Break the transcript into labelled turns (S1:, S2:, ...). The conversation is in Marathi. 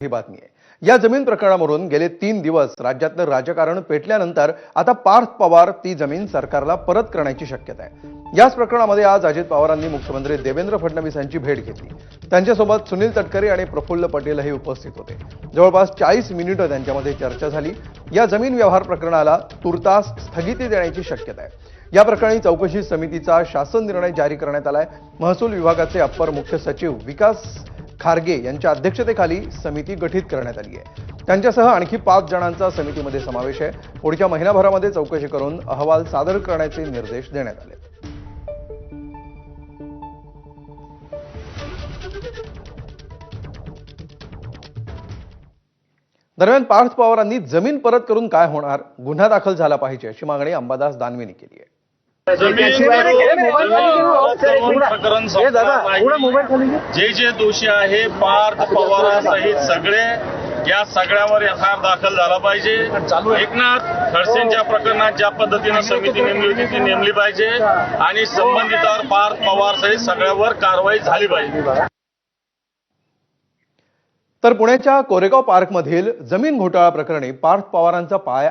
S1: ही बातमी आहे। या जमीन प्रकरणावरून गेले 3 दिवस राज्यातलं राजकारण पेटल्यानंतर आता पार्थ पवार ती जमीन सरकारला परत करण्याची शक्यता आहे। याच प्रकरणामध्ये आज अजित पवारांनी मुख्यमंत्री देवेंद्र फडणवीस यांची भेट घेतली। त्यांच्यासोबत सुनील तटकरे आणि प्रफुल्ल पटेलही उपस्थित होते। जवळपास 40 मिनिटे त्यांच्यामध्ये चर्चा झाली। या जमीन व्यवहार प्रकरणाला तुर्तास स्थगिती देण्याची शक्यता आहे। या प्रकरणी चौकशी समितीचा शासन निर्णय जारी करण्यात आलाय। महसूल विभागाचे अप्पर मुख्य सचिव विकास खारगे यांच्या अध्यक्षतेखाली समिती गठीत करण्यात आली आहे। त्यांच्यासह आणखी 5 जणांचा समितीमध्ये समावेश आहे। पुढच्या महिनाभरामध्ये चौकशी करून अहवाल सादर करण्याचे निर्देश देण्यात आले। दरम्यान पार्थ पवारांनी जमीन परत करून काय होणार, गुन्हा दाखल झाला पाहिजे अशी मागणी अंबादास दानवेंनी केली आहे।
S2: जे दोषी आहे पार्थ पवारांसहित सगळे या सगळ्यावर एफआयआर दाखल झाला पाहिजे। एकनाथ खडसेंच्या प्रकरणात ज्या पद्धतीने समिती नेमली होती ती नेमली पाहिजे आणि संबंधितांवर पार्थ पवार सहित सगळ्यावर कारवाई झाली पाहिजे।
S1: तर पुण्याच्या कोरेगाव पार्कमधील जमीन घोटाळा प्रकरणी पार्थ पवारांचा पाय